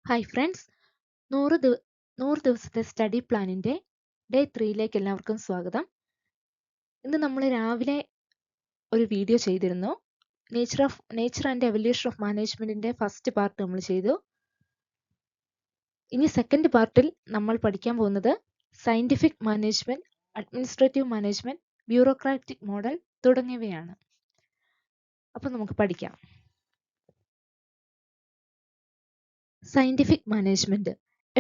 Hi friends, 100 ദിവസത്തെ study പ്ലാനിൻ്റെ day 3ലേക്ക് എല്ലാവർക്കും സ്വാഗതം. ഇന്ന് നമ്മൾ രാവിലെ ഒരു വീഡിയോ ചെയ്തിരുന്നു. നേച്ചർ ആൻഡ് എവല്യൂഷൻ ഓഫ് മാനേജ്മെൻറ്റിൻ്റെ ഫസ്റ്റ് പാർട്ട് നമ്മൾ ചെയ്തു. ഇനി സെക്കൻഡ് പാർട്ടിൽ നമ്മൾ പഠിക്കാൻ പോകുന്നത് scientific management, administrative management, bureaucratic model തുടങ്ങിയവയാണ്. അപ്പോൾ നമുക്ക് പഠിക്കാം. Scientific management.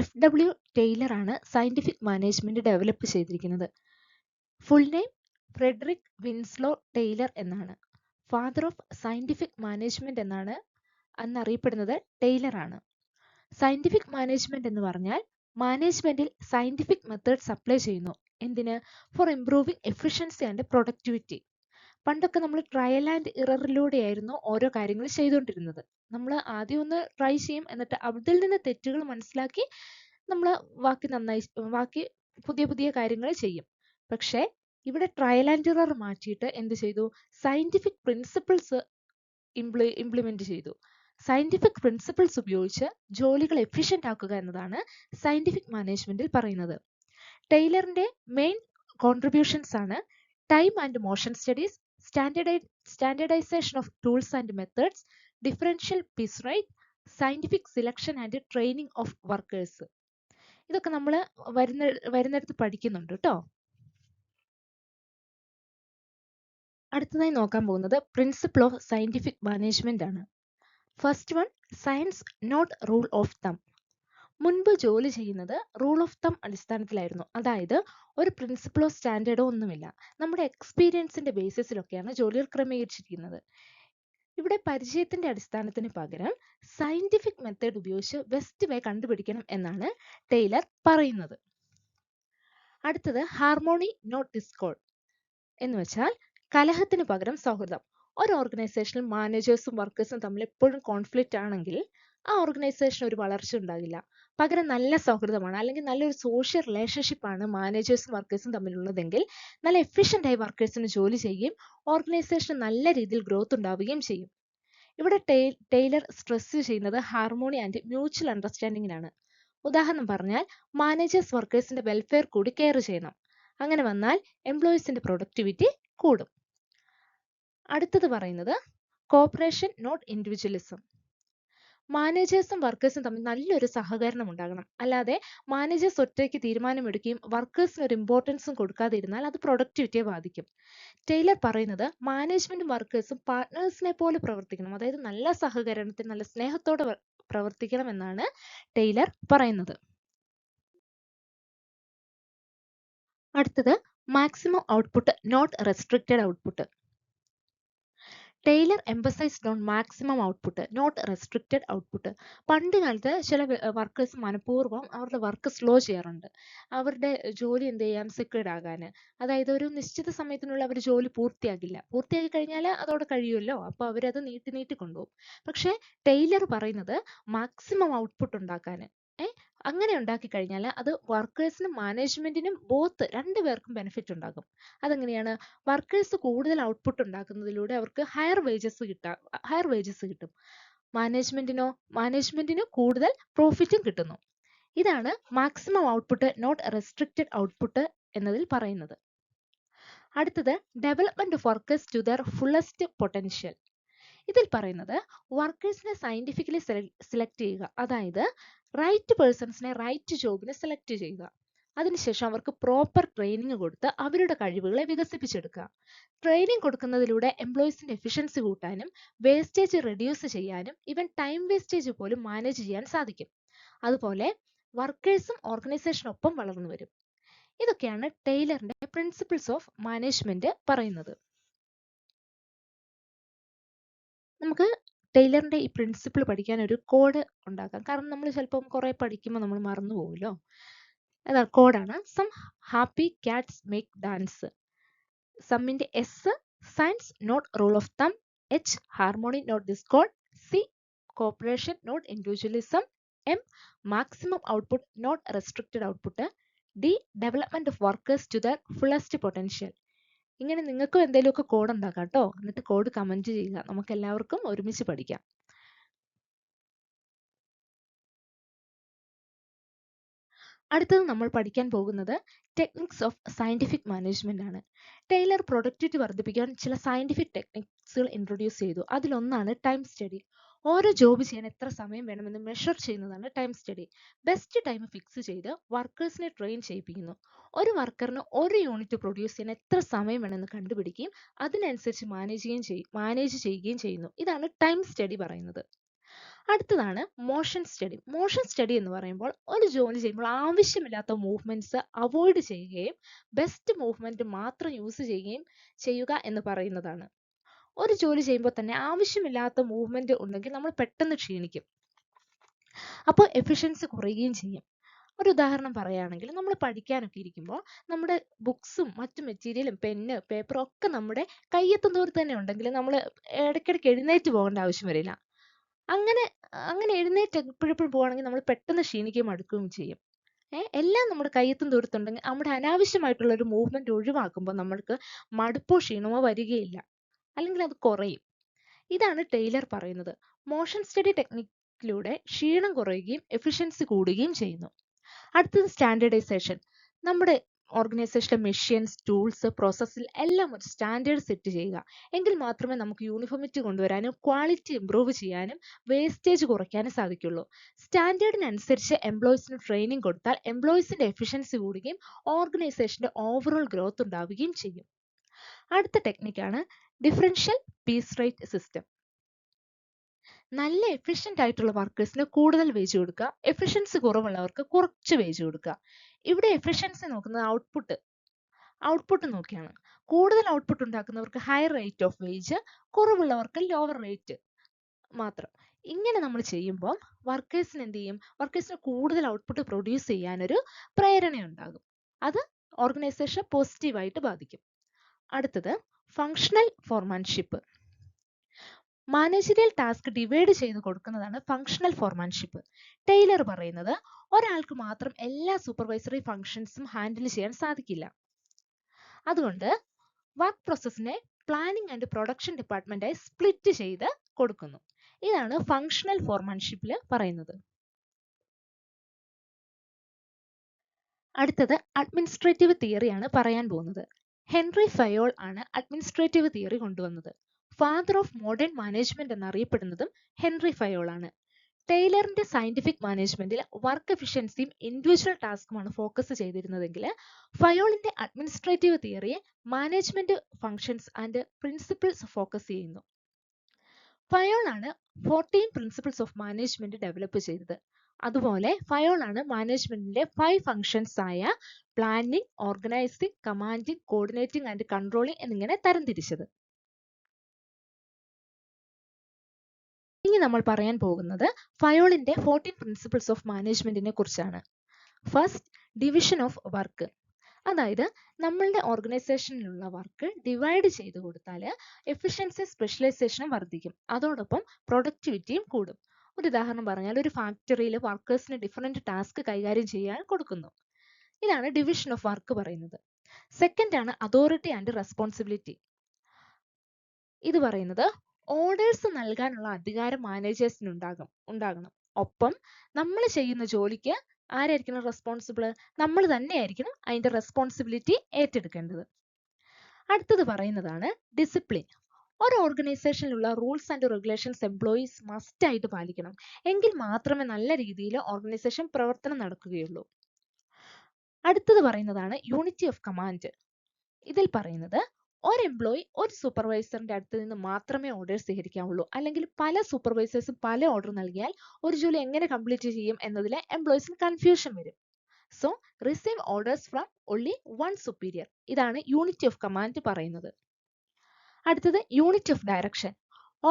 FW ടൈലർ ആണ് സയൻറ്റിഫിക് മാനേജ്മെൻറ്റ് ഡെവലപ്പ് ചെയ്തിരിക്കുന്നത്. Full name Frederick Winslow Taylor എന്നാണ്. ഫാദർ ഓഫ് സയൻറ്റിഫിക് മാനേജ്മെൻറ്റ് എന്നാണ് അന്നറിയപ്പെടുന്നത് ടൈലർ ആണ്. സയൻറ്റിഫിക് മാനേജ്മെൻറ്റ് എന്ന് പറഞ്ഞാൽ മാനേജ്മെൻറ്റിൽ സയൻറ്റിഫിക് മെത്തേഡ്സ് അപ്ലൈ ചെയ്യുന്നു. എന്തിന്? For improving efficiency and productivity. പണ്ടൊക്കെ നമ്മൾ ട്രയൽ ആൻഡ് ഇററിലൂടെയായിരുന്നു ഓരോ കാര്യങ്ങൾ ചെയ്തുകൊണ്ടിരുന്നത്. നമ്മൾ ആദ്യം ഒന്ന് ട്രൈ ചെയ്യും, എന്നിട്ട് അതിൽ നിന്ന് തെറ്റുകൾ മനസ്സിലാക്കി നമ്മൾ ബാക്കി പുതിയ പുതിയ കാര്യങ്ങൾ ചെയ്യും. പക്ഷേ ഇവിടെ ട്രയൽ ആൻഡ് ഇറർ മാറ്റിയിട്ട് എന്ത് ചെയ്തു? സയൻറ്റിഫിക് പ്രിൻസിപ്പിൾസ് ഇംപ്ലിമെന്റ് ചെയ്തു. സയൻറ്റിഫിക് പ്രിൻസിപ്പിൾസ് ഉപയോഗിച്ച് ജോലികൾ എഫിഷ്യൻ്റ് ആക്കുക എന്നതാണ് സയൻറ്റിഫിക് മാനേജ്മെന്റിൽ പറയുന്നത്. ടൈലറിന്റെ മെയിൻ കോൺട്രിബ്യൂഷൻസ് ആണ് time and motion studies, standardisation of tools and methods, differential piece rate, scientific selection and training of workers. ഇതൊക്കെ നമ്മൾ വരുന്നിടത്ത് പഠിക്കുന്നുണ്ട് കേട്ടോ. അടുത്തതായി നോക്കാൻ പോകുന്നത് പ്രിൻസിപ്പിൾ ഓഫ് സയൻറ്റിഫിക് മാനേജ്മെന്റ് ആണ്. First one, science not rule of thumb. മുൻപ് ജോലി ചെയ്യുന്നത് റൂൾ ഓഫ് തം അടിസ്ഥാനത്തിലായിരുന്നു. അതായത് ഒരു പ്രിൻസിപ്പിളോ സ്റ്റാൻഡേർഡോ ഒന്നുമില്ല. നമ്മുടെ എക്സ്പീരിയൻസിന്റെ ബേസിസിലൊക്കെയാണ് ജോലികൾ ക്രമീകരിച്ചിരിക്കുന്നത്. ഇവിടെ പരിചയത്തിന്റെ അടിസ്ഥാനത്തിന് പകരം സയന്റിഫിക് മെത്തേഡ് ഉപയോഗിച്ച് ബെസ്റ്റ് വേ കണ്ടുപിടിക്കണം എന്നാണ് ടൈലർ പറയുന്നത്. അടുത്തത് ഹാർമോണി നോട്ട് ഡിസ്കോർഡ് എന്ന് വെച്ചാൽ കലഹത്തിന് പകരം സൗഹൃദം. ഒരു ഓർഗനൈസേഷനിൽ മാനേജേഴ്സും വർക്കേഴ്സും തമ്മിൽ എപ്പോഴും കോൺഫ്ലിക്റ്റ് ആണെങ്കിൽ ആ ഓർഗനൈസേഷന് ഒരു വളർച്ച ഉണ്ടാകില്ല. പകരം നല്ല സൗഹൃദമാണ്, അല്ലെങ്കിൽ നല്ലൊരു സോഷ്യൽ റിലേഷൻഷിപ്പ് ആണ് മാനേജേഴ്സും വർക്കേഴ്സും തമ്മിലുള്ളതെങ്കിൽ നല്ല എഫിഷ്യൻ്റ് ആയി വർക്കേഴ്സിന് ജോലി ചെയ്യുകയും ഓർഗനൈസേഷന് നല്ല രീതിയിൽ ഗ്രോത്ത് ഉണ്ടാവുകയും ചെയ്യും. ഇവിടെ ടൈലർ സ്ട്രെസ് ചെയ്യുന്നത് ഹാർമോണി ആൻഡ് മ്യൂച്വൽ അണ്ടർസ്റ്റാൻഡിങ്ങിനാണ്. ഉദാഹരണം പറഞ്ഞാൽ മാനേജേഴ്സ് വർക്കേഴ്സിന്റെ വെൽഫെയർ കൂടി കെയർ ചെയ്യണം. അങ്ങനെ വന്നാൽ എംപ്ലോയീസിന്റെ പ്രൊഡക്ടിവിറ്റി കൂടും. അടുത്തത് പറയുന്നത് കോപ്പറേഷൻ നോട്ട് ഇൻഡിവിജ്വലിസം. മാനേജേഴ്സും വർക്കേഴ്സും തമ്മിൽ നല്ലൊരു സഹകരണം ഉണ്ടാകണം. അല്ലാതെ മാനേജേഴ്സ് ഒറ്റയ്ക്ക് തീരുമാനമെടുക്കുകയും വർക്കേഴ്സിന് ഒരു ഇമ്പോർട്ടൻസും കൊടുക്കാതെ ഇരുന്നാൽ അത് പ്രൊഡക്ടിവിറ്റിയെ ബാധിക്കും. ടൈലർ പറയുന്നത് മാനേജ്മെന്റും വർക്കേഴ്സും പാർട്ട്നേഴ്സിനെ പോലെ പ്രവർത്തിക്കണം. അതായത് നല്ല സഹകരണത്തിൽ നല്ല സ്നേഹത്തോടെ പ്രവർത്തിക്കണം എന്നാണ് ടൈലർ പറയുന്നത്. അടുത്തത് maximum output not restricted output. Taylor emphasised on maximum output not restricted output. പണ്ട് കാലത്ത് ചില വർക്കേഴ്സ് മനഃപൂർവ്വം അവരുടെ വർക്ക് സ്ലോ ചെയ്യാറുണ്ട്. അവരുടെ ജോലി എന്ത് ചെയ്യാൻ സെക്യൂർഡ് ആകാൻ. അതായത് ഒരു നിശ്ചിത സമയത്തിനുള്ളിൽ അവർ ജോലി പൂർത്തിയാക്കി കഴിഞ്ഞാൽ അതോടെ കഴിയുമല്ലോ. അപ്പോൾ അവരത് നീട്ടി കൊണ്ടുപോകും. പക്ഷേ ടൈലർ പറയുന്നത് മാക്സിമം ഔട്ട്പുട്ട് ഉണ്ടാക്കാൻ. അങ്ങനെ ഉണ്ടാക്കി കഴിഞ്ഞാൽ അത് വർക്കേഴ്സിനും മാനേജ്മെന്റിനും രണ്ടുപേർക്കും ബെനിഫിറ്റ് ഉണ്ടാകും. അതെങ്ങനെയാണ്? വർക്കേഴ്സ് കൂടുതൽ ഔട്ട്പുട്ട് ഉണ്ടാക്കുന്നതിലൂടെ അവർക്ക് ഹയർ വേജസ് കിട്ടും. മാനേജ്മെന്റിന് കൂടുതൽ പ്രോഫിറ്റും കിട്ടുന്നു. ഇതാണ് maximum output not restricted output എന്നതിൽ പറയുന്നത്. അടുത്തത് development of workers to their fullest potential. ഇതിൽ പറയുന്നത് വർക്കേഴ്സിനെ സയന്റിഫിക്കലി സെലക്ട് ചെയ്യുക. അതായത് റൈറ്റ് പേഴ്സൺസിനെ റൈറ്റ് ജോബിന് സെലക്ട് ചെയ്യുക. അതിനുശേഷം അവർക്ക് പ്രോപ്പർ ട്രെയിനിങ് കൊടുത്ത് അവരുടെ കഴിവുകളെ വികസിപ്പിച്ചെടുക്കുക. ട്രെയിനിങ് കൊടുക്കുന്നതിലൂടെ എംപ്ലോയീസിന്റെ എഫിഷ്യൻസി കൂട്ടാനും വേസ്റ്റേജ് റെഡ്യൂസ് ചെയ്യാനും ഈവൻ ടൈം വേസ്റ്റേജ് പോലും മാനേജ് ചെയ്യാൻ സാധിക്കും. അതുപോലെ വർക്കേഴ്സും ഓർഗനൈസേഷനൊപ്പം വളർന്നു വരും. ഇതൊക്കെയാണ് ടൈലറിന്റെ പ്രിൻസിപ്പിൾസ് ഓഫ് മാനേജ്മെന്റ് പറയുന്നത്. നമുക്ക് ടൈലറിന്റെ ഈ പ്രിൻസിപ്പിൾ പഠിക്കാൻ ഒരു കോഡ് ഉണ്ടാക്കാം. കാരണം നമ്മൾ ചിലപ്പം കുറെ പഠിക്കുമ്പോൾ നമ്മൾ മറന്നു പോകുമല്ലോ. അതാ കോഡാണ്. Some happy cats make dance. സമ്മിന്റെ S science not rule of thumb, H harmony not discord, C cooperation not individualism, M maximum output not restricted output, D development of workers to their fullest potential. ഇങ്ങനെ നിങ്ങൾക്കും എന്തെങ്കിലുമൊക്കെ code ഉണ്ടാക്കാം കേട്ടോ. എന്നിട്ട് code comment ചെയ്യുക. നമുക്ക് എല്ലാവർക്കും ഒരുമിച്ച് പഠിക്കാം. അടുത്തത് നമ്മൾ പഠിക്കാൻ പോകുന്നത് ടെക്നിക്സ് ഓഫ് സയന്റിഫിക് മാനേജ്മെന്റ് ആണ്. ടൈലർ പ്രൊഡക്ടിവിറ്റി വർദ്ധിപ്പിക്കാൻ ചില സയന്റിഫിക് ടെക്നിക്സുകൾ ഇൻട്രൊഡ്യൂസ് ചെയ്തു. അതിലൊന്നാണ് ടൈം സ്റ്റഡി. ഓരോ ജോബ് ചെയ്യാൻ എത്ര സമയം വേണമെന്ന് മെഷർ ചെയ്യുന്നതാണ് time study. Best time fix ചെയ്ത് വർക്കേഴ്സിനെ ട്രെയിൻ ചെയ്യിപ്പിക്കുന്നു. ഒരു വർക്കറിന് ഒരു യൂണിറ്റ് പ്രൊഡ്യൂസ് ചെയ്യാൻ എത്ര സമയം വേണമെന്ന് കണ്ടുപിടിക്കുകയും അതിനനുസരിച്ച് മാനേജ് ചെയ്യുകയും ചെയ്യുന്നു. ഇതാണ് ടൈം സ്റ്റഡി പറയുന്നത്. അടുത്തതാണ് മോഷൻ സ്റ്റഡി. മോഷൻ സ്റ്റഡി എന്ന് പറയുമ്പോൾ ഒരു ജോലി ചെയ്യുമ്പോൾ ആവശ്യമില്ലാത്ത മൂവ്മെന്റ്സ് അവോയ്ഡ് ചെയ്യുകയും ബെസ്റ്റ് മൂവ്മെന്റ് മാത്രം യൂസ് ചെയ്യുക എന്ന് പറയുന്നതാണ്. ഒരു ജോലി ചെയ്യുമ്പോൾ തന്നെ ആവശ്യമില്ലാത്ത മൂവ്മെന്റ് ഉണ്ടെങ്കിൽ നമ്മൾ പെട്ടെന്ന് ക്ഷീണിക്കും. അപ്പോൾ എഫിഷ്യൻസി കുറയുകയും ചെയ്യും. ഒരു ഉദാഹരണം പറയുകയാണെങ്കിൽ നമ്മൾ പഠിക്കാനൊക്കെ ഇരിക്കുമ്പോൾ നമ്മുടെ ബുക്സും മറ്റു മെറ്റീരിയലും പെന്ന് പേപ്പറും ഒക്കെ നമ്മുടെ കയ്യെത്തും ദൂരത്ത് തന്നെ ഉണ്ടെങ്കിൽ നമ്മൾ ഇടയ്ക്കിടയ്ക്ക് എഴുന്നേറ്റ് പോകേണ്ട ആവശ്യം വരില്ല. അങ്ങനെ എഴുന്നേറ്റ് എപ്പോഴും പോവുകയാണെങ്കിൽ നമ്മൾ പെട്ടെന്ന് ക്ഷീണിക്കുകയും മടുക്കുകയും ചെയ്യും. എല്ലാം നമ്മുടെ കയ്യെത്തും ദൂരത്തുണ്ടെങ്കിൽ നമ്മുടെ അനാവശ്യമായിട്ടുള്ള ഒരു മൂവ്മെന്റ് ഒഴിവാക്കുമ്പോൾ നമ്മൾക്ക് മടുപ്പോ ക്ഷീണമോ വരികയില്ല, അല്ലെങ്കിൽ അത് കുറയും. ഇതാണ് ടൈലർ പറയുന്നത്. മോഷൻ സ്റ്റഡി ടെക്നിക്കിലൂടെ ക്ഷീണം കുറയുകയും എഫിഷ്യൻസി കൂടുകയും ചെയ്യുന്നു. അടുത്തത് സ്റ്റാൻഡേർഡൈസേഷൻ. നമ്മുടെ ഓർഗനൈസേഷനിലെ മെഷീൻസ്, ടൂൾസ്, പ്രോസസ്സിൽ എല്ലാം ഒരു സ്റ്റാൻഡേർഡ് സെറ്റ് ചെയ്യുക. എങ്കിൽ മാത്രമേ നമുക്ക് യൂണിഫോമിറ്റി കൊണ്ടുവരാനും ക്വാളിറ്റി ഇംപ്രൂവ് ചെയ്യാനും വേസ്റ്റേജ് കുറയ്ക്കാനും സാധിക്കുള്ളൂ. സ്റ്റാൻഡേർഡിനനുസരിച്ച് എംപ്ലോയീസിന് ട്രെയിനിങ് കൊടുത്താൽ എംപ്ലോയീസിന്റെ എഫിഷ്യൻസി കൂടുകയും ഓർഗനൈസേഷന്റെ ഓവറോൾ ഗ്രോത്ത് ഉണ്ടാവുകയും ചെയ്യും. അടുത്ത ടെക്നിക്കാണ് ഡിഫറൻഷ്യൽ പീസ് റേറ്റ് സിസ്റ്റം. നല്ല എഫിഷ്യന്റ് ആയിട്ടുള്ള വർക്കേഴ്സിന് കൂടുതൽ വേജ് കൊടുക്കുക, എഫിഷ്യൻസി കുറവുള്ളവർക്ക് കുറച്ച് വേജ് കൊടുക്കുക. ഇവിടെ എഫിഷ്യൻസി നോക്കുന്നത് ഔട്ട്പുട്ട് നോക്കിയാണ്. കൂടുതൽ ഔട്ട്പുട്ട് ഉണ്ടാക്കുന്നവർക്ക് ഹയർ റേറ്റ് ഓഫ് വേജ്, കുറവുള്ളവർക്ക് ലോവർ റേറ്റ് മാത്രം. ഇങ്ങനെ നമ്മൾ ചെയ്യുമ്പോൾ വർക്കേഴ്സിന് എന്ത് ചെയ്യും? വർക്കേഴ്സിന് കൂടുതൽ ഔട്ട്പുട്ട് പ്രൊഡ്യൂസ് ചെയ്യാനൊരു പ്രേരണ ഉണ്ടാകും. അത് ഓർഗനൈസേഷൻ പോസിറ്റീവായിട്ട് ബാധിക്കും. അടുത്തത് functional foremanship. Managerial task divide ചെയ്ത് കൊടുക്കുന്നതാണ് ഫങ്ഷണൽ ഫോർമാൻഷിപ്പ്. ടൈലർ പറയുന്നത് ഒരാൾക്ക് മാത്രം എല്ലാ സൂപ്പർവൈസറി ഫങ്ഷൻസും ഹാൻഡിൽ ചെയ്യാൻ സാധിക്കില്ല. അതുകൊണ്ട് വർക്ക് പ്രോസസ്സിനെ പ്ലാനിംഗ് ആൻഡ് പ്രൊഡക്ഷൻ ഡിപ്പാർട്ട്മെന്റായി സ്പ്ലിറ്റ് ചെയ്ത് കൊടുക്കുന്നു. ഇതാണ് ഫങ്ഷണൽ ഫോർമാൻഷിപ്പിൽ പറയുന്നത്. അടുത്തത് അഡ്മിനിസ്ട്രേറ്റീവ് തിയറിയാണ് പറയാൻ പോകുന്നത്. ഹെൻറി ഫയോൾ ആണ് അഡ്മിനിസ്ട്രേറ്റീവ് തിയറി കൊണ്ടുവന്നത്. ഫാദർ ഓഫ് മോഡേൺ മാനേജ്മെന്റ് എന്നറിയപ്പെടുന്നതും ഹെൻറി ഫയോൾ ആണ്. ടൈലറിന്റെ സയന്റിഫിക് മാനേജ്മെന്റിൽ വർക്ക് എഫിഷ്യൻസിയും ഇൻഡിവിജ്വൽ ടാസ്കുമാണ് ഫോക്കസ് ചെയ്തിരുന്നതെങ്കിൽ ഫയോളിന്റെ അഡ്മിനിസ്ട്രേറ്റീവ് തിയറിയെ management functions and principles focus ചെയ്യുന്നു. ഫയോൾ ആണ് 14 പ്രിൻസിപ്പിൾസ് ഓഫ് മാനേജ്മെന്റ് ഡെവലപ്പ് ചെയ്തത്. അതുപോലെ ഫയോൾ ആണ് മാനേജ്മെന്റിന്റെ 5 ഫങ്ഷൻസ് ആയ planning, organising, commanding, coordinating and controlling എന്നിങ്ങനെ തരംതിരിച്ചത്. ഇനി നമ്മൾ പറയാൻ പോകുന്നത് ഫയോളിന്റെ 14 പ്രിൻസിപ്പിൾസ് ഓഫ് മാനേജ്മെന്റിനെ കുറിച്ചാണ്. First, division of work. അതായത് നമ്മളുടെ ഓർഗനൈസേഷനിലുള്ള വർക്ക് ഡിവൈഡ് ചെയ്ത് കൊടുത്താൽ എഫിഷ്യൻസി സ്പെഷ്യലൈസേഷനും വർദ്ധിക്കും, അതോടൊപ്പം പ്രൊഡക്ടിവിറ്റിയും കൂടും. ഒരു ഉദാഹരണം പറഞ്ഞാൽ ഒരു ഫാക്ടറിയിൽ വർക്കേഴ്സിന് ഡിഫറെന്റ് ടാസ്ക് കൈകാര്യം ചെയ്യാൻ കൊടുക്കുന്നു. ഇതാണ് ഡിവിഷൻ ഓഫ് വർക്ക് പറയുന്നത്. സെക്കൻഡ് ആണ് അതോറിറ്റി ആൻഡ് റെസ്പോൺസിബിലിറ്റി. ഇത് പറയുന്നത് ഓർഡേഴ്സ് നൽകാനുള്ള അധികാരം മാനേജേഴ്സിന് ഉണ്ടാകണം. ഒപ്പം നമ്മൾ ചെയ്യുന്ന ജോലിക്ക് ആരായിരിക്കണം റെസ്പോൺസിബിൾ? നമ്മൾ തന്നെയായിരിക്കണം അതിന്റെ റെസ്പോൺസിബിലിറ്റി ഏറ്റെടുക്കേണ്ടത്. അടുത്തത് പറയുന്നതാണ് ഡിസിപ്ലിൻ. ഒരു ഓർഗനൈസേഷനിലുള്ള rules and regulations employees must ആയിട്ട് പാലിക്കണം. എങ്കിൽ മാത്രമേ നല്ല രീതിയിൽ ഓർഗനൈസേഷൻ പ്രവർത്തനം നടക്കുകയുള്ളൂ. അടുത്തത് പറയുന്നതാണ് യൂണിറ്റി ഓഫ് കമാൻഡ്. ഇതിൽ പറയുന്നത് ഒരു എംപ്ലോയി ഒരു സൂപ്പർവൈസറിന്റെ അടുത്ത് നിന്ന് മാത്രമേ ഓർഡർ സ്വീകരിക്കാവുള്ളൂ. അല്ലെങ്കിൽ പല സൂപ്പർവൈസേഴ്സും പല ഓർഡർ നൽകിയാൽ ഒരു ജോലി എങ്ങനെ കംപ്ലീറ്റ് ചെയ്യും എന്നതിലെ എംപ്ലോയീസിന് കൺഫ്യൂഷൻ വരും. So receive orders from only one superior. ഇതാണ് യൂണിറ്റി ഓഫ് കമാൻഡ് പറയുന്നത്. അടുത്തത് യൂണിറ്റി ഓഫ് ഡയറക്ഷൻ.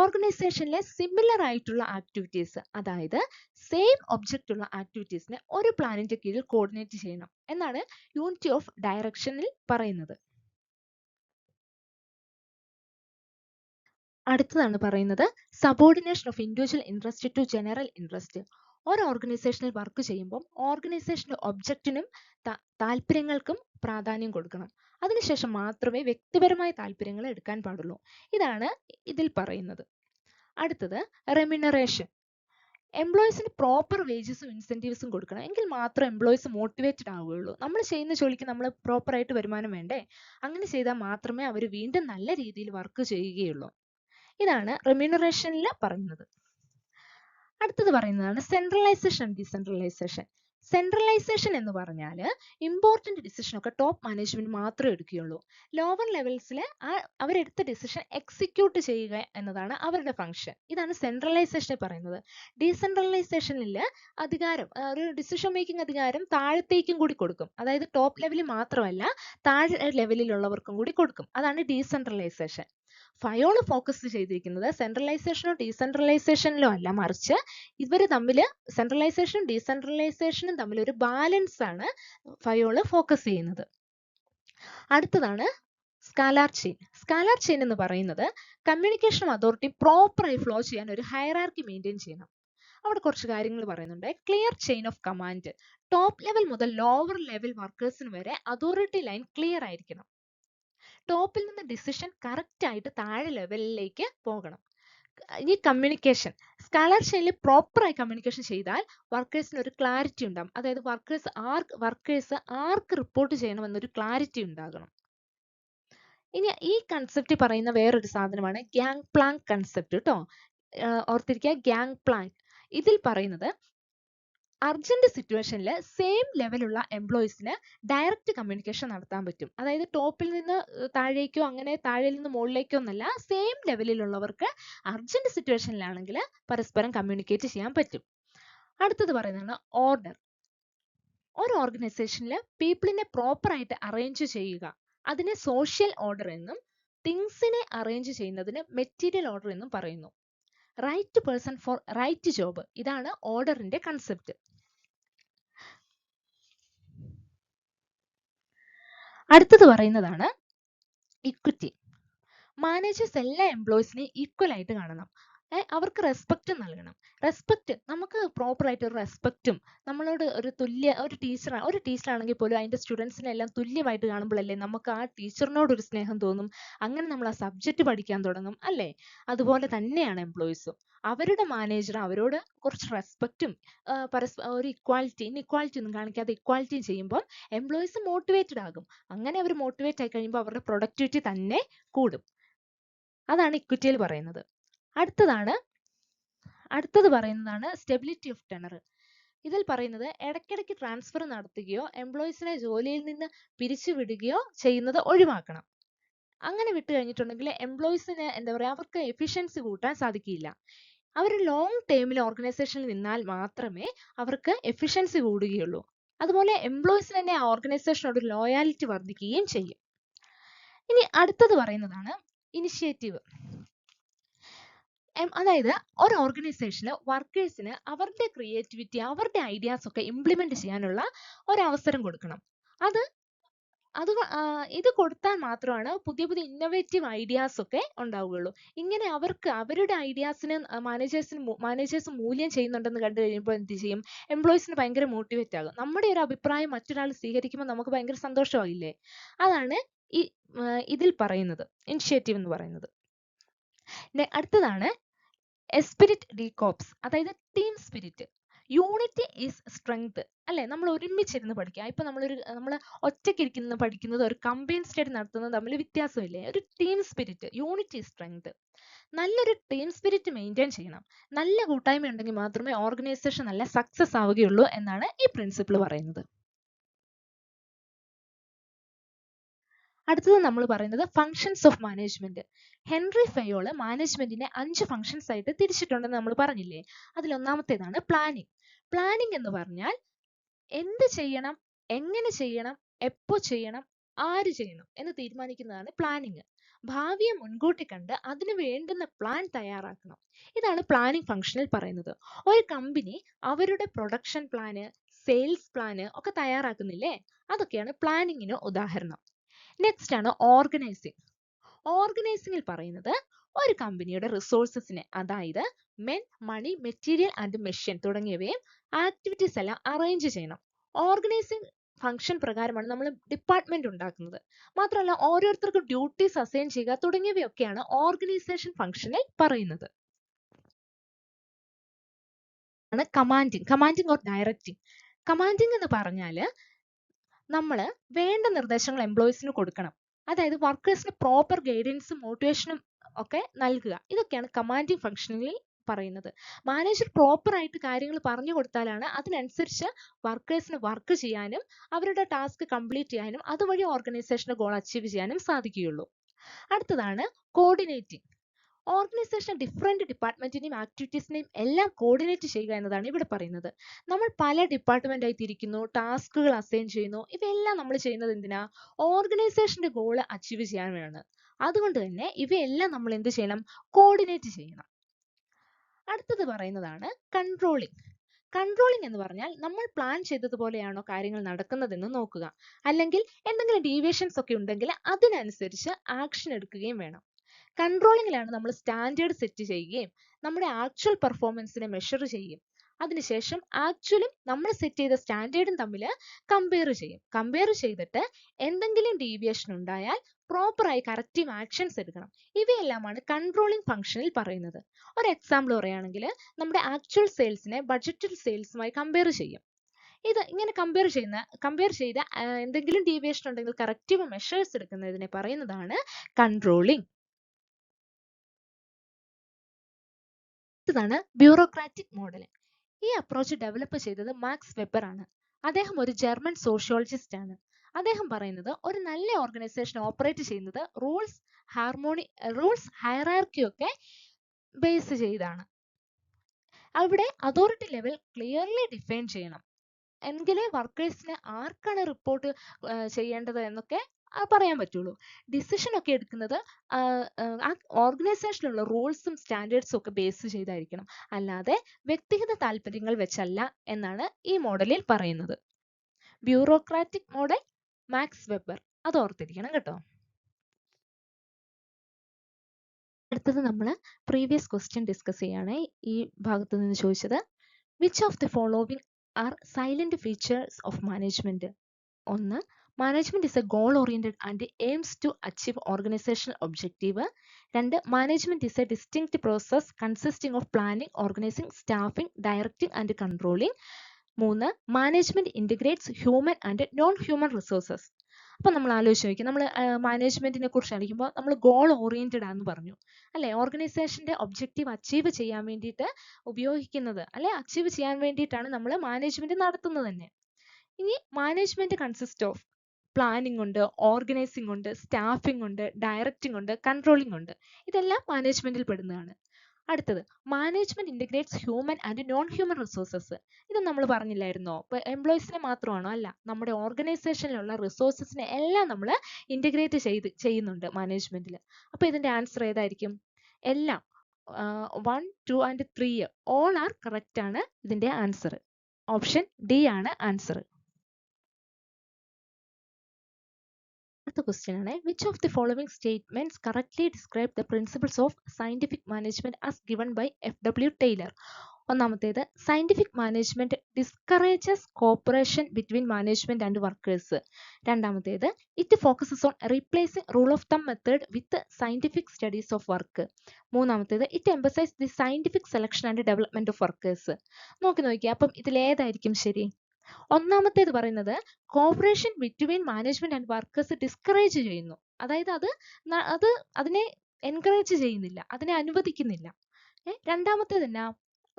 ഓർഗനൈസേഷനിലെ സിമിലർ ആയിട്ടുള്ള ആക്ടിവിറ്റീസ്, അതായത് സെയിം ഒബ്ജക്റ്റ് ഉള്ള ആക്ടിവിറ്റീസിനെ ഒരു പ്ലാനിന്റെ കീഴിൽ കോർഡിനേറ്റ് ചെയ്യണം എന്നാണ് യൂണിറ്റി ഓഫ് ഡയറക്ഷനിൽ പറയുന്നത്. അടുത്തതാണ് പറയുന്നത് subordination of individual interest to general interest. ഒരു ഓർഗനൈസേഷനിൽ വർക്ക് ചെയ്യുമ്പോൾ ഓർഗനൈസേഷന്റെ ഒബ്ജക്റ്റിനും താല്പര്യങ്ങൾക്കും പ്രാധാന്യം കൊടുക്കണം. അതിനുശേഷം മാത്രമേ വ്യക്തിപരമായ താല്പര്യങ്ങൾ എടുക്കാൻ പാടുള്ളൂ. ഇതാണ് ഇതിൽ പറയുന്നത്. അടുത്തത് റെമ്യൂണറേഷൻ. എംപ്ലോയീസിന് പ്രോപ്പർ വേജസും ഇൻസെൻറ്റീവ്സും കൊടുക്കണം. എങ്കിൽ മാത്രമേ എംപ്ലോയീസ് മോട്ടിവേറ്റഡ് ആവുകയുള്ളൂ. നമ്മൾ ചെയ്യുന്ന ജോലിക്ക് നമ്മൾ പ്രോപ്പറായിട്ട് വരുമാനം വേണ്ടേ? അങ്ങനെ ചെയ്താൽ മാത്രമേ അവർ വീണ്ടും നല്ല രീതിയിൽ വർക്ക് ചെയ്യുകയുള്ളൂ. ഇതാണ് റെമ്യൂണറേഷനിൽ പറയുന്നത്. അടുത്തത് പറയുന്നതാണ് സെൻട്രലൈസേഷൻ ആൻഡ് ഡീസെൻട്രലൈസേഷൻ. സെൻട്രലൈസേഷൻ എന്ന് പറഞ്ഞാൽ ഇമ്പോർട്ടൻ്റ് ഡിസിഷൻ ഒക്കെ ടോപ്പ് മാനേജ്മെന്റ് മാത്രമേ എടുക്കുകയുള്ളൂ. ലോവർ ലെവൽസിൽ അവരെടുത്ത ഡിസിഷൻ എക്സിക്യൂട്ട് ചെയ്യുക എന്നതാണ് അവരുടെ ഫംഗ്ഷൻ. ഇതാണ് സെൻട്രലൈസേഷനെ പറയുന്നത്. ഡീസെൻട്രലൈസേഷനിൽ അധികാരം, ഒരു ഡിസിഷൻ മേക്കിംഗ് അധികാരം താഴത്തേക്കും കൂടി കൊടുക്കും. അതായത് ടോപ്പ് ലെവലിൽ മാത്രമല്ല താഴെ ലെവലിലുള്ളവർക്കും കൂടി കൊടുക്കും. അതാണ് ഡീസെൻട്രലൈസേഷൻ. ഫയോള് ഫോക്കസ് ചെയ്തിരിക്കുന്നത് സെൻട്രലൈസേഷനോ ഡീസെൻട്രലൈസേഷനിലോ അല്ല, മറിച്ച് ഇവർ തമ്മിൽ സെൻട്രലൈസേഷനും ഡീസെൻട്രലൈസേഷനും തമ്മിൽ ഒരു ബാലൻസ് ആണ് ഫയോള് ഫോക്കസ് ചെയ്യുന്നത്. അടുത്തതാണ് സ്കാലാർ ചെയിൻ. സ്കാലാർ ചെയിൻ എന്ന് പറയുന്നത് കമ്മ്യൂണിക്കേഷൻ അതോറിറ്റി പ്രോപ്പറായി ഫ്ലോ ചെയ്യാൻ ഒരു ഹയറാർക്കി മെയിൻറ്റെയിൻ ചെയ്യണം. അവിടെ കുറച്ച് കാര്യങ്ങൾ പറയുന്നുണ്ട്. Clear chain of command. Top level മുതൽ ലോവർ ലെവൽ വർക്കേഴ്സിന് വരെ അതോറിറ്റി ലൈൻ ക്ലിയർ ആയിരിക്കണം. ടോപ്പിൽ നിന്ന് ഡിസിഷൻ കറക്റ്റ് ആയിട്ട് താഴെ ലെവലിലേക്ക് പോകണം. ഈ കമ്മ്യൂണിക്കേഷൻ സ്കാലർ ചെയിനിൽ പ്രോപ്പറായി കമ്മ്യൂണിക്കേഷൻ ചെയ്താൽ വർക്കേഴ്സിന് ഒരു ക്ലാരിറ്റി ഉണ്ടാകും. അതായത് വർക്കേഴ്സ് ആർക്ക് റിപ്പോർട്ട് ചെയ്യണമെന്നൊരു ക്ലാരിറ്റി ഉണ്ടാകണം. ഇനി ഈ കൺസെപ്റ്റ് പറയുന്ന വേറൊരു സാധനമാണ് ഗ്യാങ് പ്ലാങ്ക് കൺസെപ്റ്റ് കേട്ടോ. ഓർത്തിരിക്കുക, ഗ്യാങ് പ്ലാങ്ക്. ഇതിൽ പറയുന്നത് അർജന്റ് സിറ്റുവേഷനിൽ സെയിം ലെവലുള്ള എംപ്ലോയീസിന് ഡയറക്റ്റ് കമ്മ്യൂണിക്കേഷൻ നടത്താൻ പറ്റും. അതായത് ടോപ്പിൽ നിന്ന് താഴേക്കോ അങ്ങനെ താഴെയിൽ നിന്ന് മുകളിലേക്കോ എന്നല്ല, സെയിം ലെവലിലുള്ളവർക്ക് അർജന്റ് സിറ്റുവേഷനിലാണെങ്കിൽ പരസ്പരം കമ്മ്യൂണിക്കേറ്റ് ചെയ്യാൻ പറ്റും. അടുത്തത് പറയുന്നതാണ് ഓർഡർ. ഒരു ഓർഗനൈസേഷനിൽ പീപ്പിളിനെ പ്രോപ്പറായിട്ട് അറേഞ്ച് ചെയ്യുക, അതിനെ സോഷ്യൽ ഓർഡർ എന്നും തിങ്സിനെ അറേഞ്ച് ചെയ്യുന്നതിന് മെറ്റീരിയൽ ഓർഡർ എന്നും പറയുന്നു. Right person for right job, ഇതാണ് ഓർഡറിന്റെ കൺസെപ്റ്റ്. അടുത്തത് പറയുന്നതാണ് ഇക്വിറ്റി. മാനേജേഴ്സ് എല്ലാ എംപ്ലോയീസിനെയും ഈക്വൽ ആയിട്ട് കാണണം. അവർക്ക് റെസ്പെക്റ്റ് നൽകണം. റെസ്പെക്റ്റ്, നമുക്ക് പ്രോപ്പറായിട്ട് ഒരു റെസ്പെക്റ്റും നമ്മളോട് ഒരു ടീച്ചറാണെങ്കിൽ പോലും അതിൻ്റെ സ്റ്റുഡൻസിനെ എല്ലാം തുല്യമായിട്ട് കാണുമ്പോഴല്ലേ നമുക്ക് ആ ടീച്ചറിനോട് ഒരു സ്നേഹം തോന്നും. അങ്ങനെ നമ്മൾ ആ സബ്ജക്റ്റ് പഠിക്കാൻ തുടങ്ങും അല്ലേ? അതുപോലെ തന്നെയാണ് എംപ്ലോയീസും. അവരുടെ മാനേജർ അവരോട് കുറച്ച് റെസ്പെക്റ്റും ഒരു ഇക്വാലിറ്റി ഒന്നും കാണിക്കാതെ ഇക്വാലിറ്റിയും ചെയ്യുമ്പോൾ എംപ്ലോയീസ് മോട്ടിവേറ്റഡ് ആകും. അങ്ങനെ അവർ മോട്ടിവേറ്റ് ആയി കഴിയുമ്പോൾ അവരുടെ പ്രൊഡക്ടിവിറ്റി തന്നെ കൂടും. അതാണ് ഇക്വിറ്റിയിൽ പറയുന്നത്. അടുത്തത് പറയുന്നതാണ് സ്റ്റെബിലിറ്റി ഓഫ് ടെനർ. ഇതിൽ പറയുന്നത് ഇടയ്ക്കിടയ്ക്ക് ട്രാൻസ്ഫർ നടത്തുകയോ എംപ്ലോയീസിനെ ജോലിയിൽ നിന്ന് പിരിച്ചുവിടുകയോ ചെയ്യുന്നത് ഒഴിവാക്കണം. അങ്ങനെ വിട്ടു കഴിഞ്ഞിട്ടുണ്ടെങ്കിൽ എംപ്ലോയീസിന് അവർക്ക് എഫിഷ്യൻസി കൂട്ടാൻ സാധിക്കില്ല. അവർ ലോങ് ടേമിൽ ഓർഗനൈസേഷനിൽ നിന്നാൽ മാത്രമേ അവർക്ക് എഫിഷ്യൻസി കൂടുകയുള്ളൂ. അതുപോലെ എംപ്ലോയീസിന് തന്നെ ആ ഓർഗനൈസേഷനോട് ലോയാലിറ്റി വർദ്ധിക്കുകയും ചെയ്യും. ഇനി അടുത്തത് പറയുന്നതാണ് ഇനിഷ്യേറ്റീവ്. അതായത് ഒരു ഓർഗനൈസേഷന് വർക്കേഴ്സിന് അവരുടെ ക്രിയേറ്റിവിറ്റി, അവരുടെ ഐഡിയാസ് ഒക്കെ ഇംപ്ലിമെന്റ് ചെയ്യാനുള്ള ഒരവസരം കൊടുക്കണം. ഇത് കൊടുത്താൽ മാത്രമാണ് പുതിയ പുതിയ ഇന്നോവേറ്റീവ് ഐഡിയാസ് ഒക്കെ ഉണ്ടാവുകയുള്ളൂ. ഇങ്ങനെ അവരുടെ ഐഡിയാസിന് മാനേജേഴ്സ് മൂല്യം ചെയ്യുന്നുണ്ടെന്ന് കണ്ടു കഴിയുമ്പോൾ എന്ത് ചെയ്യും? എംപ്ലോയീസിന് ഭയങ്കര മോട്ടിവേറ്റ് ആകും. നമ്മുടെ ഒരു അഭിപ്രായം മറ്റൊരാൾ സ്വീകരിക്കുമ്പോൾ നമുക്ക് ഭയങ്കര സന്തോഷമാകില്ലേ? അതാണ് ഇതിൽ പറയുന്നത് ഇനിഷ്യേറ്റീവ് എന്ന് പറയുന്നത്. അടുത്തതാണ് എസ്പിരിറ്റ് ഡി കോപ്സ്, അതായത് team spirit. Unity is strength അല്ലെ? നമ്മൾ ഒരുമിച്ചിരുന്ന് പഠിക്കുക. ഇപ്പൊ നമ്മൾ ഒറ്റയ്ക്കിരിക്കുന്ന പഠിക്കുന്നത് ഒരു കമ്പൈൻ സ്റ്റഡി നടത്തുന്നത് തമ്മിൽ വ്യത്യാസമില്ലേ? ഒരു ടീം സ്പിരിറ്റ്, യൂണിറ്റി സ്ട്രെങ്ത്. നല്ലൊരു ടീം സ്പിരിറ്റ് മെയിൻറ്റെയിൻ ചെയ്യണം. നല്ല കൂട്ടായ്മ ഉണ്ടെങ്കിൽ മാത്രമേ ഓർഗനൈസേഷൻ നല്ല സക്സസ് ആവുകയുള്ളൂ എന്നാണ് ഈ പ്രിൻസിപ്പിൾ പറയുന്നത്. അടുത്തത് നമ്മൾ പറയുന്നത് functions of management. Henry Fayol മാനേജ്മെന്റിനെ 5 ഫങ്ഷൻസ് ആയിട്ട് തിരിച്ചിട്ടുണ്ടെന്ന് നമ്മൾ പറഞ്ഞില്ലേ? അതിൽ ഒന്നാമത്തേതാണ് പ്ലാനിങ്. പ്ലാനിങ് എന്ന് പറഞ്ഞാൽ എന്ത് ചെയ്യണം, എങ്ങനെ ചെയ്യണം, എപ്പോ ചെയ്യണം, ആര് ചെയ്യണം എന്ന് തീരുമാനിക്കുന്നതാണ് പ്ലാനിങ്. ഭാവിയെ മുൻകൂട്ടി കണ്ട് അതിന് വേണ്ടുന്ന പ്ലാൻ തയ്യാറാക്കണം. ഇതാണ് പ്ലാനിങ് ഫംഗ്ഷനിൽ പറയുന്നത്. ഒരു കമ്പനി അവരുടെ പ്രൊഡക്ഷൻ പ്ലാന്, സെയിൽസ് പ്ലാന് ഒക്കെ തയ്യാറാക്കുന്നില്ലേ? അതൊക്കെയാണ് പ്ലാനിങ്ങിന് ഉദാഹരണം. നെക്സ്റ്റ് ആണ് ഓർഗനൈസിങ്. ഓർഗനൈസിങ്ങിൽ പറയുന്നത് ഒരു കമ്പനിയുടെ റിസോഴ്സസിനെ, അതായത് men, money, material and machine തുടങ്ങിയവയും ആക്ടിവിറ്റീസ് എല്ലാം അറേഞ്ച് ചെയ്യണം. ഓർഗനൈസിങ് ഫംഗ്ഷൻ പ്രകാരമാണ് നമ്മൾ ഡിപ്പാർട്ട്മെന്റ് ഉണ്ടാക്കുന്നത്. മാത്രമല്ല ഓരോരുത്തർക്കും ഡ്യൂട്ടീസ് അസൈൻ ചെയ്യുക തുടങ്ങിയവയൊക്കെയാണ് ഓർഗനൈസേഷൻ ഫംഗ്ഷനിൽ പറയുന്നത്. ആണ് കമാൻഡിങ് ഓർ ഡയറക്റ്റിംഗ്. കമാൻഡിങ് എന്ന് പറഞ്ഞാൽ നമ്മൾ വേണ്ട നിർദ്ദേശങ്ങൾ എംപ്ലോയീസിന് കൊടുക്കണം. അതായത് വർക്കേഴ്സിന് പ്രോപ്പർ ഗൈഡൻസും മോട്ടിവേഷനും ഒക്കെ നൽകുക. ഇതൊക്കെയാണ് കമാൻഡിങ് ഫംഗ്ഷനിൽ പറയുന്നത്. മാനേജർ പ്രോപ്പർ ആയിട്ട് കാര്യങ്ങൾ പറഞ്ഞു കൊടുത്താലാണ് അതിനനുസരിച്ച് വർക്കേഴ്സിന് വർക്ക് ചെയ്യാനും അവരുടെ ടാസ്ക് കംപ്ലീറ്റ് ചെയ്യാനും അതുവഴി ഓർഗനൈസേഷന്റെ ഗോൾ അച്ചീവ് ചെയ്യാനും സാധിക്കുകയുള്ളൂ. അടുത്തതാണ് കോർഡിനേറ്റിംഗ്. ഓർഗനൈസേഷൻ ഡിഫറെന്റ് ഡിപ്പാർട്ട്മെന്റിനെയും ആക്ടിവിറ്റീസിനെയും എല്ലാം കോർഡിനേറ്റ് ചെയ്യുക എന്നതാണ് ഇവിടെ പറയുന്നത്. നമ്മൾ പല ഡിപ്പാർട്ട്മെന്റ് ആയി തിരിക്കുന്നു, ടാസ്കുകൾ അസൈൻ ചെയ്യുന്നു. ഇവയെല്ലാം നമ്മൾ ചെയ്യുന്നത് എന്തിനാ? ഓർഗനൈസേഷന്റെ ഗോൾ അച്ചീവ് ചെയ്യാനാണ്. അതുകൊണ്ട് തന്നെ ഇവയെല്ലാം നമ്മൾ എന്ത് ചെയ്യണം? കോർഡിനേറ്റ് ചെയ്യണം. അടുത്തത് പറയുന്നതാണ് കൺട്രോളിംഗ്. കൺട്രോളിംഗ് എന്ന് പറഞ്ഞാൽ നമ്മൾ പ്ലാൻ ചെയ്തതുപോലെയാണോ കാര്യങ്ങൾ നടക്കുന്നതെന്ന് നോക്കുക. അല്ലെങ്കിൽ എന്തെങ്കിലും ഡീവിയേഷൻസ് ഒക്കെ ഉണ്ടെങ്കിൽ അതിനനുസരിച്ച് ആക്ഷൻ എടുക്കുകയും വേണം. കൺട്രോളിങ്ങിലാണ് നമ്മൾ സ്റ്റാൻഡേർഡ് സെറ്റ് ചെയ്യുകയും നമ്മുടെ ആക്ച്വൽ പെർഫോമൻസിനെ മെഷർ ചെയ്യും. അതിനുശേഷം ആക്ച്വലും നമ്മൾ സെറ്റ് ചെയ്ത സ്റ്റാൻഡേർഡും തമ്മിൽ കമ്പയർ ചെയ്യും. കമ്പയർ ചെയ്തിട്ട് എന്തെങ്കിലും ഡീവിയേഷൻ ഉണ്ടായാൽ പ്രോപ്പറായി കറക്റ്റീവ് ആക്ഷൻസ് എടുക്കണം. ഇവയെല്ലാമാണ് കൺട്രോളിംഗ് ഫംഗ്ഷനിൽ പറയുന്നത്. ഒരു എക്സാമ്പിൾ പറയുകയാണെങ്കിൽ നമ്മുടെ ആക്ച്വൽ സെയിൽസിനെ ബഡ്ജറ്റഡ് സെയിൽസുമായി കമ്പയർ ചെയ്യും. ഇത് ഇങ്ങനെ കമ്പയർ ചെയ്ത എന്തെങ്കിലും ഡീവിയേഷൻ ഉണ്ടെങ്കിൽ കറക്റ്റീവ് മെഷേഴ്സ് എടുക്കുന്നതിനെ പറയുന്നതാണ് കൺട്രോളിംഗ്. ഇതാണ് ബ്യൂറോക്രാറ്റിക് മോഡൽ. ഈ അപ്രോച്ച് ഡെവലപ്പ് ചെയ്തത് മാക്സ് വെബർ ആണ്. അദ്ദേഹം ഒരു ജർമ്മൻ സോഷ്യോളജിസ്റ്റ് ആണ്. അദ്ദേഹം പറയുന്നത് ഒരു നല്ല ഓർഗനൈസേഷൻ ഓപ്പറേറ്റ് ചെയ്യുന്നത് റൂൾസ് ഹയറാർക്കി ഒക്കെ ബേസ് ചെയ്താണ്. അവിടെ അതോറിറ്റി ലെവൽ ക്ലിയർലി ഡിഫൈൻ ചെയ്യണം. എങ്കിലേ വർക്കേഴ്സിന് ആർക്കാണ് റിപ്പോർട്ട് ചെയ്യേണ്ടത് എന്നൊക്കെ പറയാൻ പറ്റുള്ളൂ. ഡിസിഷൻ ഒക്കെ എടുക്കുന്നത് ആ ഓർഗനൈസേഷനിലുള്ള റൂൾസും സ്റ്റാൻഡേർഡ്സും ഒക്കെ ബേസ് ചെയ്തായിരിക്കണം. അല്ലാതെ വ്യക്തിഗത താല്പര്യങ്ങൾ വെച്ചല്ല എന്നാണ് ഈ മോഡലിൽ പറയുന്നത്. ബ്യൂറോക്രാറ്റിക് മോഡൽ, മാക്സ് വെബർ, അത് ഓർത്തിരിക്കണം കേട്ടോ. അടുത്തത് നമ്മൾ പ്രീവിയസ് ക്വസ്റ്റ്യൻ ഡിസ്കസ് ചെയ്യാണ്. ഈ ഭാഗത്ത് നിന്ന് ചോദിച്ചത് which of the following are salient features of management? ഒന്ന്, management is a goal oriented and aims to achieve organizational objective. രണ്ട്, management is a distinct process consisting of planning, organizing, staffing, directing and controlling. മൂന്ന്, management integrates human and non human resources. അപ്പൊ നമ്മൾ ആലോചിച്ച് നോക്കി, നമ്മൾ മാനേജ്മെന്റിനെ കുറിച്ച് അറിയിക്കുമ്പോൾ നമ്മൾ ഗോൾ ഓറിയന്റഡ് ആണെന്ന് പറഞ്ഞു അല്ലെ. ഓർഗനൈസേഷന്റെ ഒബ്ജക്റ്റീവ് അച്ചീവ് ചെയ്യാൻ വേണ്ടിയിട്ട് ഉപയോഗിക്കുന്നത് അല്ലെ, അച്ചീവ് ചെയ്യാൻ വേണ്ടിയിട്ടാണ് നമ്മൾ മാനേജ്മെന്റ് നടത്തുന്നത് തന്നെ. ഇനി മാനേജ്മെന്റ് കൺസിസ്റ്റ് ഓഫ് പ്ലാനിംഗ് ഉണ്ട്, ഓർഗനൈസിംഗ് ഉണ്ട്, സ്റ്റാഫിംഗ് ഉണ്ട്, ഡയറക്റ്റിംഗ് ഉണ്ട്, കൺട്രോളിംഗ് ഉണ്ട്. ഇതെല്ലാം മാനേജ്മെന്റിൽ പെടുന്നതാണ്. അടുത്തത്, management integrates human and non human resources. ഇത് നമ്മൾ പറഞ്ഞില്ലായിരുന്നോ? എംപ്ലോയീസിനെ മാത്രമാണോ? അല്ല, നമ്മുടെ ഓർഗനൈസേഷനിലുള്ള റിസോഴ്സസിനെ എല്ലാം നമ്മൾ ഇന്റഗ്രേറ്റ് ചെയ്യുന്നുണ്ട് മാനേജ്മെന്റിൽ. അപ്പൊ ഇതിന്റെ ആൻസർ ഏതായിരിക്കും? എല്ലാം 1, 2 ആൻഡ് 3 ഓൾ ആർ കറക്റ്റ് ആണ് ഇതിന്റെ ആൻസർ. ഓപ്ഷൻ ഡി ആണ് ആൻസർ. അടുത്ത ക്വസ്റ്റ്യൻ ആണ്, which of the following statements correctly describe the principles of scientific management as given by FW Taylor? ഒന്നാമത്തേത്, scientific management discourages cooperation between management and workers. രണ്ടാമത്തേത്, it focuses on replacing rule of thumb method with scientific studies of work. മൂന്നാമത്തേത്, it emphasize the scientific selection and development of workers. നോക്കിയാൽ അപ്പം ഇതിലേതായിരിക്കും ശരി? ഒന്നാമത്തേത് പറയുന്നത് cooperation between management and workers discourage ചെയ്യുന്നു. അതായത് അത് അതിനെ എൻകറേജ് ചെയ്യുന്നില്ല, അതിനെ അനുവദിക്കുന്നില്ല. രണ്ടാമത്തേത് എന്നാ?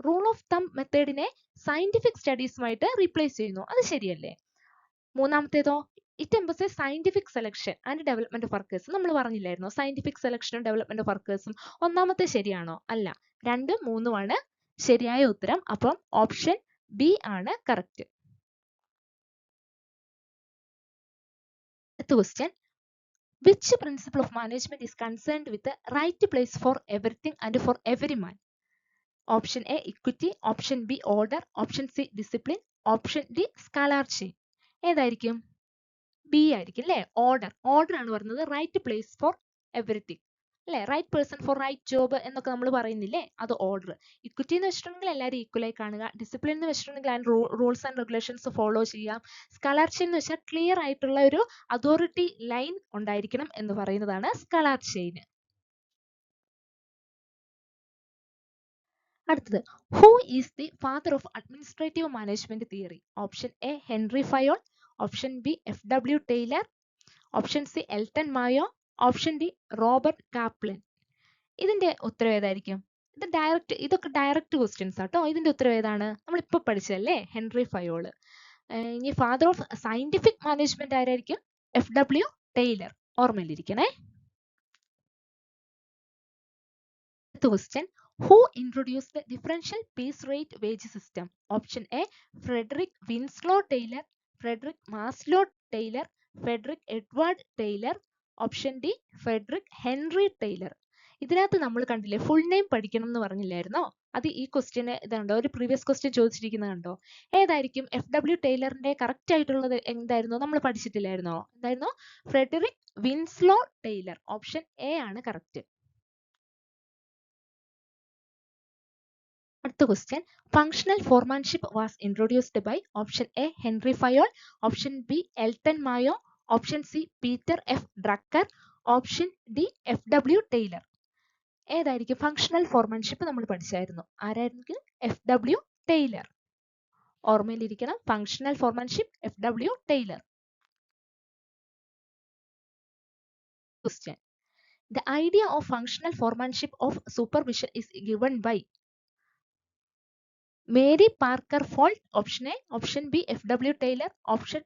റൂൾ ഓഫ് തം മെത്തേഡിനെ സയന്റിഫിക് സ്റ്റഡീസുമായിട്ട് റീപ്ലേസ് ചെയ്യുന്നു. അത് ശരിയല്ലേ? മൂന്നാമത്തേതോ, it emphasize scientific selection and development of workers. നമ്മൾ പറഞ്ഞില്ലായിരുന്നോ സയന്റിഫിക് സെലക്ഷനും ഡെവലപ്മെന്റ് ഓഫ് വർക്കേഴ്സും? ഒന്നാമത്തെ ശരിയാണോ? അല്ല, 2, 3 ആണ് ശരിയായ ഉത്തരം. അപ്പം ഓപ്ഷൻ ബി ആണ് കറക്റ്റ്. അടുത്ത question, which principle of management is concerned with the right place for everything and for every man? Option A equity, option B order, option C discipline, option D scalar chain. ഏതായിരിക്കും? B ആയിരിക്കും അല്ലേ? Order ആണ് പറയുന്നത്. Right place for everything അല്ലെ, right person for right job എന്നൊക്കെ നമ്മൾ പറയുന്നില്ലേ, അത് ഓർഡർ. ഇക്വിറ്റി എന്ന് വെച്ചിട്ടുണ്ടെങ്കിൽ എല്ലാവരും ഈക്വലായി കാണുക. ഡിസിപ്ലിൻ എന്ന് വെച്ചിട്ടുണ്ടെങ്കിൽ അതിന് റൂൾസ് ആൻഡ് റെഗുലേഷൻസ് ഫോളോ ചെയ്യാം. സ്കാലാർ ചെയിൻ എന്ന് വെച്ചാൽ ക്ലിയർ ആയിട്ടുള്ള ഒരു അതോറിറ്റി ലൈൻ ഉണ്ടായിരിക്കണം എന്ന് പറയുന്നതാണ് സ്കാലാർ ചെയിൻ. അടുത്തത്, who is the father of administrative management theory? Option A Henri Fayol, option B F W. Taylor, option C Elton Mayo, option D Robert Kaplan. ഇതിന്റെ ഉത്തരം ഏതായിരിക്കും? ഇതൊക്കെ ഡയറക്റ്റ് ക്വസ്റ്റ്യൻസ് ആട്ടോ. ഇതിന്റെ ഉത്തരം ഏതാണ്? നമ്മൾ ഇപ്പൊ പഠിച്ചതല്ലേ, ഹെൻറി ഫയോള്. ഇനി ഫാദർ ഓഫ് സയന്റിഫിക് മാനേജ്മെന്റ് ആരായിരിക്കും? F W. Taylor. ഓർമ്മയിലിരിക്കണേ. Question, who introduced the differential piece rate wage system? Option A Frederick Winslow Taylor, Frederick Maslow Taylor, Frederick Edward Taylor, option D Frederick Henry Taylor. ഇതിനകത്ത് നമ്മൾ കണ്ടില്ലേ, full name പഠിക്കണം എന്ന് പറഞ്ഞില്ലായിരുന്നോ? അത് ഈ question ഇതുണ്ടോ, ഒരു പ്രീവിയസ് ക്വസ്റ്റ്യൻ ചോദിച്ചിരിക്കുന്നത് കണ്ടോ? ഏതായിരിക്കും എഫ്.ഡബ്ല്യു. ടൈലറിന്റെ കറക്റ്റ് ആയിട്ടുള്ളത്? എന്തായിരുന്നു? നമ്മൾ പഠിച്ചിട്ടില്ലായിരുന്നോ? എന്തായിരുന്നു? Frederick Winslow Taylor. Option A ആണ് കറക്റ്റ്. അടുത്ത question, functional foremanship was introduced by? Option A Henri Fayol, option B Elton Mayo, option C Peter F Drucker, option D F W. Taylor. ഏതായിരിക്കും? ഫങ്ഷണൽ ഫോർമാൻഷിപ്പ് നമ്മൾ പഠിച്ചായിരുന്നു. ആരായിരിക്കും? F W. Taylor. ഓർമ്മയിലിരിക്കണം, functional foremanship F W. Taylor. Question, the idea of functional foremanship of supervision is given by? Mary Parker Follett, option A, option B F W. Taylor, option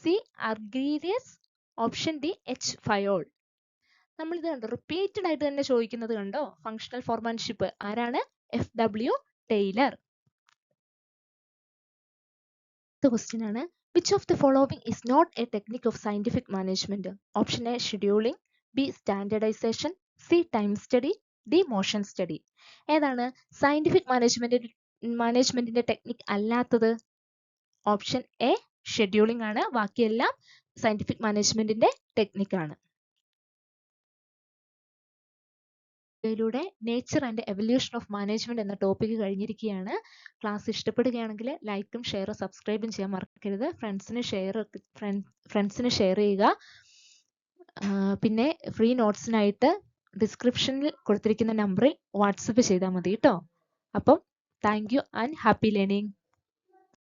C Argyris, option D H Fayol. നമ്മൾ ഇത് കണ്ടോ, repeated ആയിട്ട് തന്നെ ചോദിക്കുന്നത് കണ്ടോ? Functional foremanship ആരാണ്? F W. Taylor. Question ആണ്, which of the following is not a technique of scientific management? Option A scheduling, B standardisation, C time study, D motion study. ഏതാണ് സയന്റിഫിക് മാനേജ്മെന്റിന്റെ ടെക്നിക് അല്ലാത്തത്? ഓപ്ഷൻ എ ഷെഡ്യൂളിംഗ് ആണ്. ബാക്കിയെല്ലാം scientific മാനേജ്മെന്റിന്റെ technique ആണ്. ഇതിലൂടെ nature and evolution of management എന്ന topic കഴിഞ്ഞിരിക്കുകയാണ്. ക്ലാസ് ഇഷ്ടപ്പെടുകയാണെങ്കിൽ ലൈക്കും ഷെയറും സബ്സ്ക്രൈബും ചെയ്യാൻ മറക്കരുത്. ഫ്രണ്ട്സിന് ഷെയർ ചെയ്യുക. പിന്നെ ഫ്രീ നോട്ട്സിനായിട്ട് ഡിസ്ക്രിപ്ഷനിൽ കൊടുത്തിരിക്കുന്ന നമ്പറിൽ വാട്സപ്പ് ചെയ്താൽ മതി കേട്ടോ. അപ്പം thank you and happy learning.